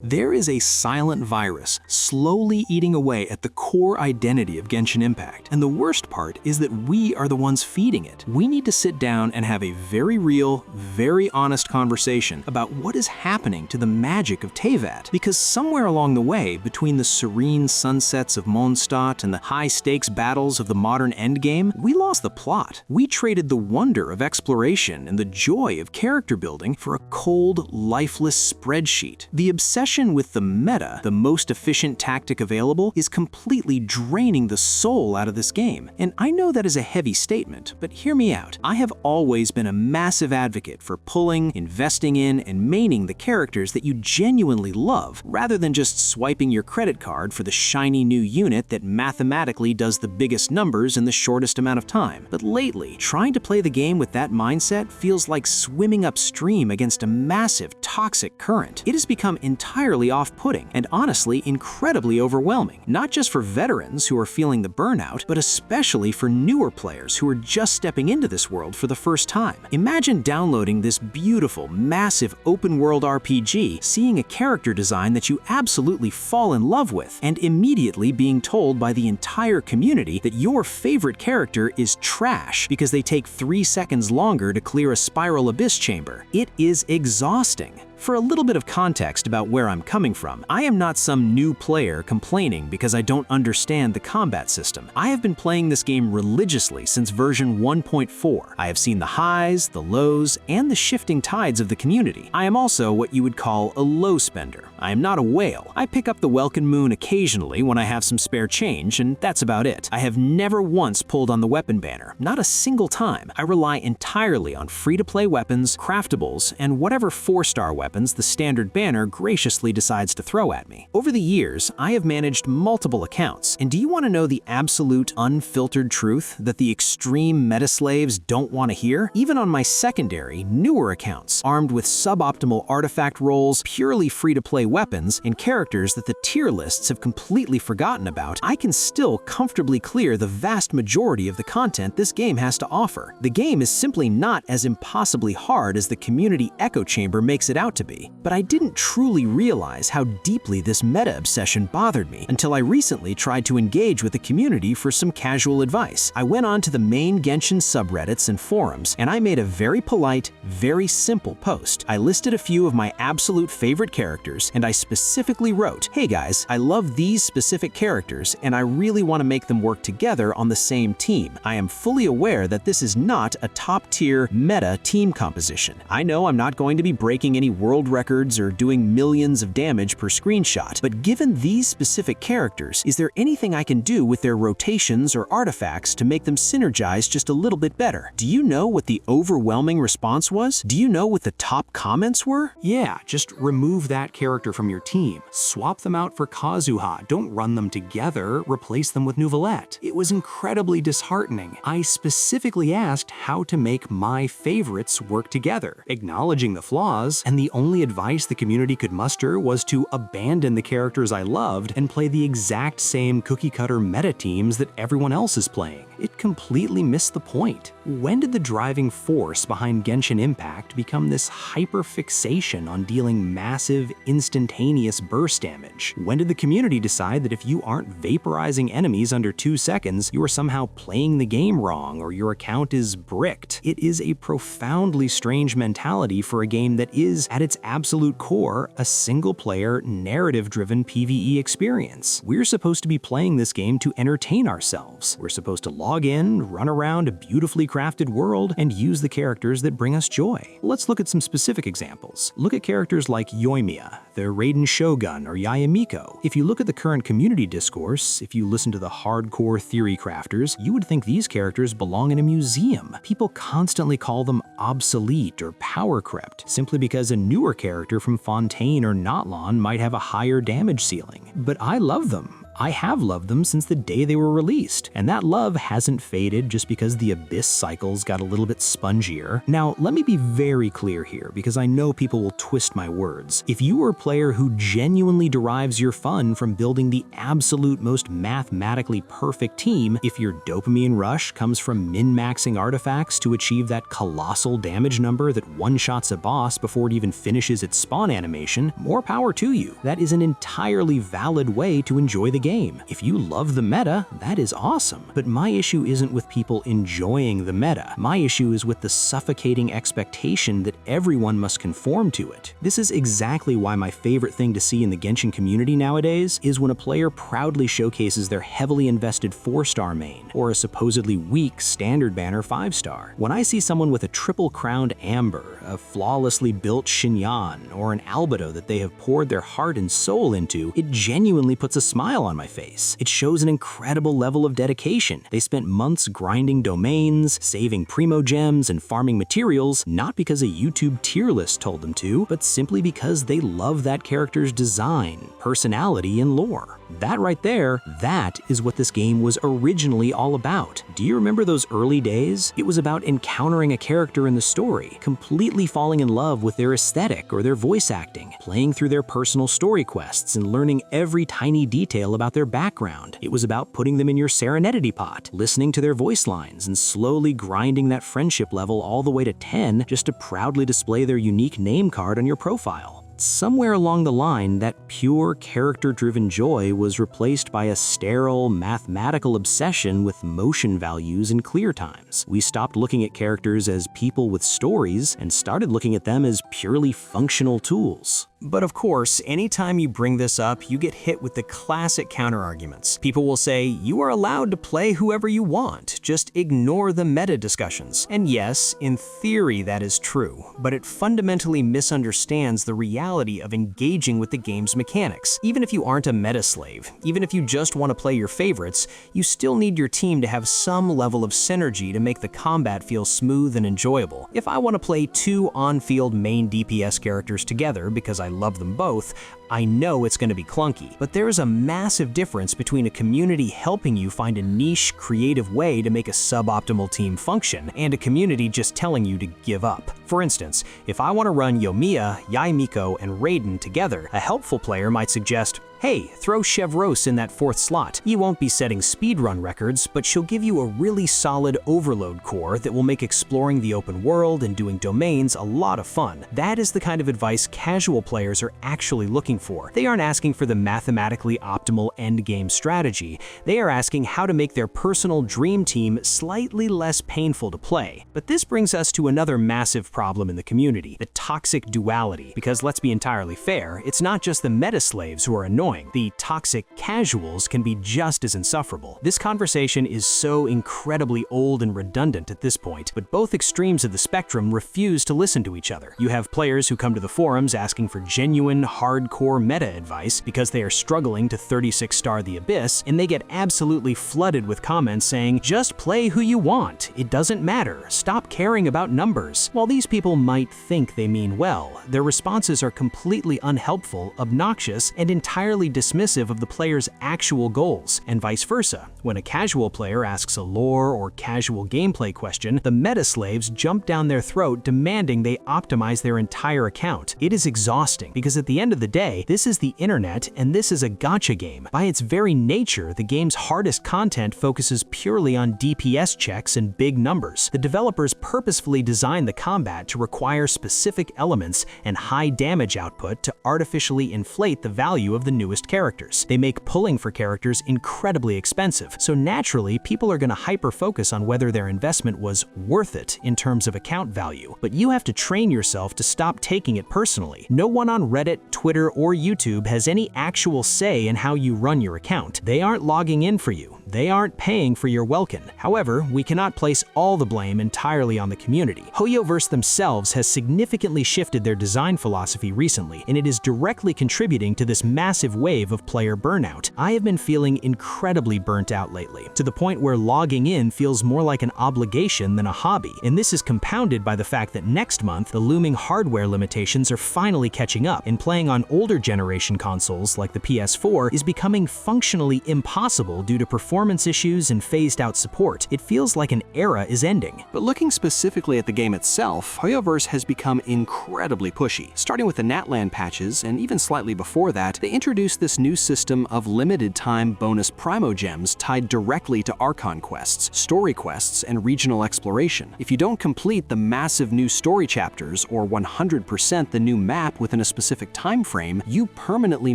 There is a silent virus slowly eating away at the core identity of Genshin Impact, and the worst part is that we are the ones feeding it. We need to sit down and have a very real, very honest conversation about what is happening to the magic of Teyvat, because somewhere along the way, between the serene sunsets of Mondstadt and the high-stakes battles of the modern endgame, we lost the plot. We traded the wonder of exploration and the joy of character building for a cold, lifeless spreadsheet. The obsession with the meta, the most efficient tactic available, is completely draining the soul out of this game. And I know that is a heavy statement, but hear me out. I have always been a massive advocate for pulling, investing in, and maining the characters that you genuinely love, rather than just swiping your credit card for the shiny new unit that mathematically does the biggest numbers in the shortest amount of time. But lately, trying to play the game with that mindset feels like swimming upstream against a massive, toxic current. It has become entirely off-putting and honestly incredibly overwhelming, not just for veterans who are feeling the burnout, but especially for newer players who are just stepping into this world for the first time. Imagine downloading this beautiful, massive open-world RPG, seeing a character design that you absolutely fall in love with, and immediately being told by the entire community that your favorite character is trash because they take 3 seconds longer to clear a spiral abyss chamber. It is exhausting. For a little bit of context about where I'm coming from, I am not some new player complaining because I don't understand the combat system. I have been playing this game religiously since version 1.4. I have seen the highs, the lows, and the shifting tides of the community. I am also what you would call a low spender. I am not a whale. I pick up the Welkin Moon occasionally when I have some spare change, and that's about it. I have never once pulled on the weapon banner, not a single time. I rely entirely on free-to-play weapons, craftables, and whatever 4-star weapons the standard banner graciously decides to throw at me. Over the years, I have managed multiple accounts, and do you want to know the absolute unfiltered truth that the extreme meta slaves don't want to hear? Even on my secondary, newer accounts, armed with suboptimal artifact rolls, purely free-to-play weapons, and characters that the tier lists have completely forgotten about, I can still comfortably clear the vast majority of the content this game has to offer. The game is simply not as impossibly hard as the community echo chamber makes it out to be, but I didn't truly realize how deeply this meta obsession bothered me until I recently tried to engage with the community for some casual advice. I went on to the main Genshin subreddits and forums, and I made a very polite, very simple post. I listed a few of my absolute favorite characters, and I specifically wrote, "Hey guys, I love these specific characters, and I really want to make them work together on the same team. I am fully aware that this is not a top-tier meta team composition. I know I'm not going to be breaking any world records or doing millions of damage per screenshot, but given these specific characters, is there anything I can do with their rotations or artifacts to make them synergize just a little bit better?" Do you know what the overwhelming response was? Do you know what the top comments were? Yeah, just remove that character from your team. Swap them out for Kazuha. Don't run them together. Replace them with Nouvellette. It was incredibly disheartening. I specifically asked how to make my favorites work together, acknowledging the flaws, and the only advice the community could muster was to abandon the characters I loved and play the exact same cookie-cutter meta teams that everyone else is playing. It completely missed the point. When did the driving force behind Genshin Impact become this hyper-fixation on dealing massive, instantaneous burst damage? When did the community decide that if you aren't vaporizing enemies under 2 seconds, you are somehow playing the game wrong or your account is bricked? It is a profoundly strange mentality for a game that is, at its absolute core, a single-player, narrative-driven PvE experience. We're supposed to be playing this game to entertain ourselves. We're supposed to log in, run around a beautifully crafted world, and use the characters that bring us joy. Let's look at some specific examples. Look at characters like Yoimiya, the Raiden Shogun, or Yae Miko. If you look at the current community discourse, if you listen to the hardcore theory crafters, you would think these characters belong in a museum. People constantly call them obsolete or power crept, simply because a newer character from Fontaine or Natlan might have a higher damage ceiling. But I love them. I have loved them since the day they were released, and that love hasn't faded just because the Abyss cycles got a little bit spongier. Now, let me be very clear here, because I know people will twist my words. If you are a player who genuinely derives your fun from building the absolute most mathematically perfect team, if your dopamine rush comes from min-maxing artifacts to achieve that colossal damage number that one-shots a boss before it even finishes its spawn animation, more power to you. That is an entirely valid way to enjoy the game. If you love the meta, that is awesome. But my issue isn't with people enjoying the meta. My issue is with the suffocating expectation that everyone must conform to it. This is exactly why my favorite thing to see in the Genshin community nowadays is when a player proudly showcases their heavily invested 4-star main, or a supposedly weak standard banner 5-star. When I see someone with a triple-crowned Amber, a flawlessly built Xinyan, or an Albedo that they have poured their heart and soul into, it genuinely puts a smile on my face. It shows an incredible level of dedication. They spent months grinding domains, saving primogems, and farming materials, not because a YouTube tier list told them to, but simply because they love that character's design, personality, and lore. That right there, that is what this game was originally all about. Do you remember those early days? It was about encountering a character in the story, completely falling in love with their aesthetic or their voice acting, playing through their personal story quests and learning every tiny detail about their background. It was about putting them in your Serenity pot, listening to their voice lines, and slowly grinding that friendship level all the way to 10 just to proudly display their unique name card on your profile. Somewhere along the line, that pure character-driven joy was replaced by a sterile, mathematical obsession with motion values and clear times. We stopped looking at characters as people with stories and started looking at them as purely functional tools. But of course, anytime you bring this up, you get hit with the classic counter-arguments. People will say, you are allowed to play whoever you want, just ignore the meta discussions. And yes, in theory that is true, but it fundamentally misunderstands the reality of engaging with the game's mechanics. Even if you aren't a meta slave, even if you just want to play your favorites, you still need your team to have some level of synergy to make the combat feel smooth and enjoyable. If I want to play 2 on-field main DPS characters together because I love them both, I know it's going to be clunky. But there is a massive difference between a community helping you find a niche, creative way to make a suboptimal team function, and a community just telling you to give up. For instance, if I want to run Yoimiya, Yae Miko, and Raiden together, a helpful player might suggest, hey, throw Chevreuse in that 4th slot. You won't be setting speedrun records, but she'll give you a really solid overload core that will make exploring the open world and doing domains a lot of fun. That is the kind of advice casual players are actually looking for. They aren't asking for the mathematically optimal endgame strategy. They are asking how to make their personal dream team slightly less painful to play. But this brings us to another massive problem in the community, the toxic duality. Because let's be entirely fair, it's not just the meta slaves who are annoying. The toxic casuals can be just as insufferable. This conversation is so incredibly old and redundant at this point, but both extremes of the spectrum refuse to listen to each other. You have players who come to the forums asking for genuine, hardcore meta advice because they are struggling to 36-star the Abyss, and they get absolutely flooded with comments saying, just play who you want, it doesn't matter, stop caring about numbers. While these people might think they mean well, their responses are completely unhelpful, obnoxious, and entirely dismissive of the player's actual goals, and vice versa. When a casual player asks a lore or casual gameplay question, the meta slaves jump down their throat demanding they optimize their entire account. It is exhausting because at the end of the day, this is the internet and this is a gacha game. By its very nature, the game's hardest content focuses purely on DPS checks and big numbers. The developers purposefully designed the combat to require specific elements and high damage output to artificially inflate the value of the newest characters. They make pulling for characters incredibly expensive, so naturally people are going to hyper-focus on whether their investment was worth it in terms of account value. But you have to train yourself to stop taking it personally. No one on Reddit, Twitter, or YouTube has any actual say in how you run your account. They aren't logging in for you. They aren't paying for your Welkin. However, we cannot place all the blame entirely on the community. HoYoverse themselves has significantly shifted their design philosophy recently, and it is directly contributing to this massive wave of player burnout. I have been feeling incredibly burnt out lately, to the point where logging in feels more like an obligation than a hobby, and this is compounded by the fact that next month, the looming hardware limitations are finally catching up, and playing on older generation consoles like the PS4 is becoming functionally impossible due to performance issues and phased-out support. It feels like an era is ending. But looking specifically at the game itself, HoYoverse has become incredibly pushy. Starting with the Natlan patches, and even slightly before that, they introduced this new system of limited-time bonus primogems tied directly to Archon quests, story quests, and regional exploration. If you don't complete the massive new story chapters or 100% the new map within a specific time frame, you permanently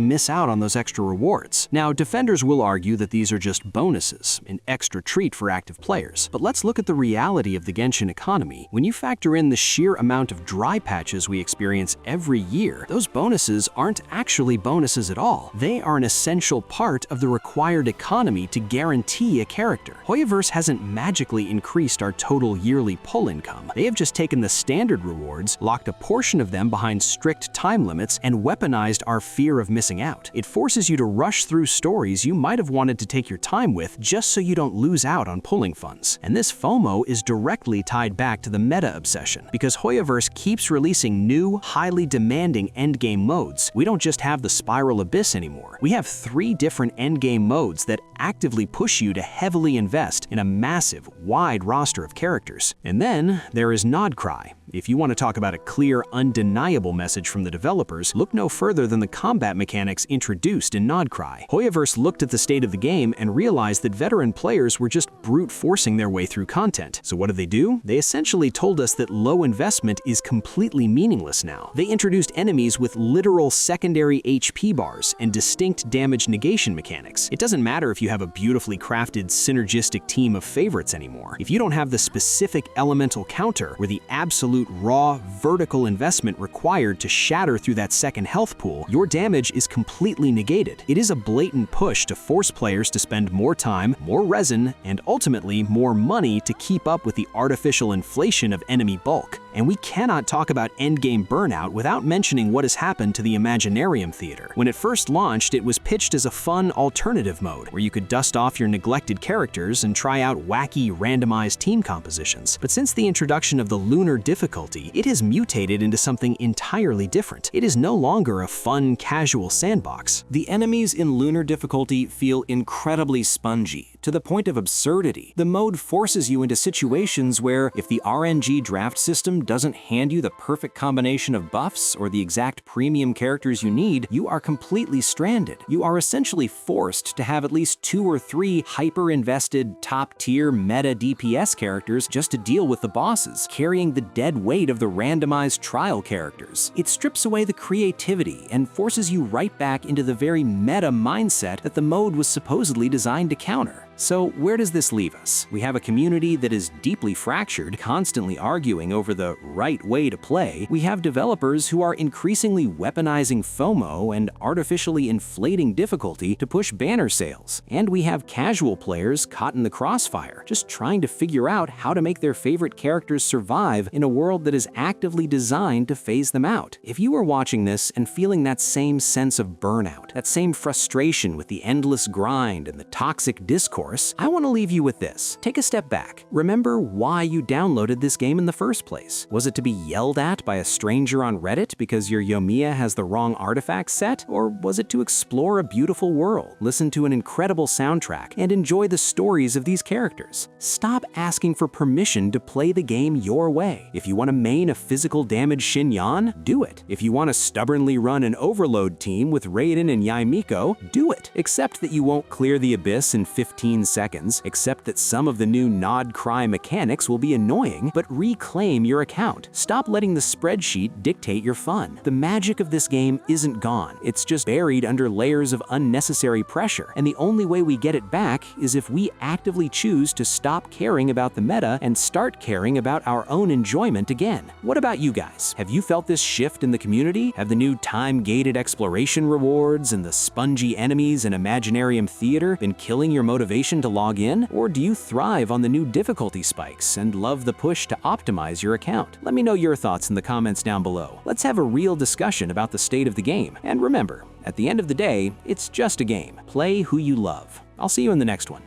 miss out on those extra rewards. Now, defenders will argue that these are just bonuses, an extra treat for active players. But let's look at the reality of the Genshin economy. When you factor in the sheer amount of dry patches we experience every year, those bonuses aren't actually bonuses at all. They are an essential part of the required economy to guarantee a character. HoYoverse hasn't magically increased our total yearly pull income. They have just taken the standard rewards, locked a portion of them behind strict time limits, and weaponized our fear of missing out. It forces you to rush through stories you might have wanted to take your time with just so you don't lose out on pulling funds. And this FOMO is directly tied back to the meta obsession, because HoYoverse keeps releasing new, highly demanding endgame modes. We don't just have the Spiral Abyss anymore. We have 3 different endgame modes that actively push you to heavily invest in a massive, wide roster of characters. And then there is Nod-Krai. If you want to talk about a clear, undeniable message from the developers, look no further than the combat mechanics introduced in Nod-Krai. HoYoverse looked at the state of the game and realized that veteran players were just brute forcing their way through content. So what did they do? They essentially told us that low investment is completely meaningless now. They introduced enemies with literal secondary HP bars and distinct damage negation mechanics. It doesn't matter if you have a beautifully crafted, synergistic team of favorites anymore. If you don't have the specific elemental counter or the absolute raw, vertical investment required to shatter through that second health pool, your damage is completely negated. It is a blatant push to force players to spend more time, more resin, and ultimately more money to keep up with the artificial inflation of enemy bulk. And we cannot talk about endgame burnout without mentioning what has happened to the Imaginarium Theater. When it first launched, it was pitched as a fun alternative mode, where you could dust off your neglected characters and try out wacky, randomized team compositions. But since the introduction of the lunar difficulty, it has mutated into something entirely different. It is no longer a fun, casual sandbox. The enemies in lunar difficulty feel incredibly spongy, to the point of absurdity. The mode forces you into situations where, if the RNG draft system doesn't hand you the perfect combination of buffs or the exact premium characters you need, you are completely stranded. You are essentially forced to have at least 2 or 3 hyper-invested, top-tier meta DPS characters just to deal with the bosses, carrying the dead weight of the randomized trial characters. It strips away the creativity and forces you right back into the very meta mindset that the mode was supposedly designed to counter. So where does this leave us? We have a community that is deeply fractured, constantly arguing over the right way to play. We have developers who are increasingly weaponizing FOMO and artificially inflating difficulty to push banner sales. And we have casual players caught in the crossfire, just trying to figure out how to make their favorite characters survive in a world that is actively designed to phase them out. If you are watching this and feeling that same sense of burnout, that same frustration with the endless grind and the toxic discourse, I want to leave you with this. Take a step back. Remember why you downloaded this game in the first place. Was it to be yelled at by a stranger on Reddit because your Yoimiya has the wrong artifact set? Or was it to explore a beautiful world, listen to an incredible soundtrack, and enjoy the stories of these characters? Stop asking for permission to play the game your way. If you want to main a physical damage Xinyan, do it. If you want to stubbornly run an overload team with Raiden and Yae Miko, do it. Except that you won't clear the abyss in 15 seconds, except that some of the new Nod-Krai mechanics will be annoying, but reclaim your account. Stop letting the spreadsheet dictate your fun. The magic of this game isn't gone. It's just buried under layers of unnecessary pressure, and the only way we get it back is if we actively choose to stop caring about the meta and start caring about our own enjoyment again. What about you guys? Have you felt this shift in the community? Have the new time-gated exploration rewards and the spongy enemies Has an Imaginarium Theater been killing your motivation to log in? Or do you thrive on the new difficulty spikes and love the push to optimize your account? Let me know your thoughts in the comments down below. Let's have a real discussion about the state of the game. And remember, at the end of the day, it's just a game. Play who you love. I'll see you in the next one.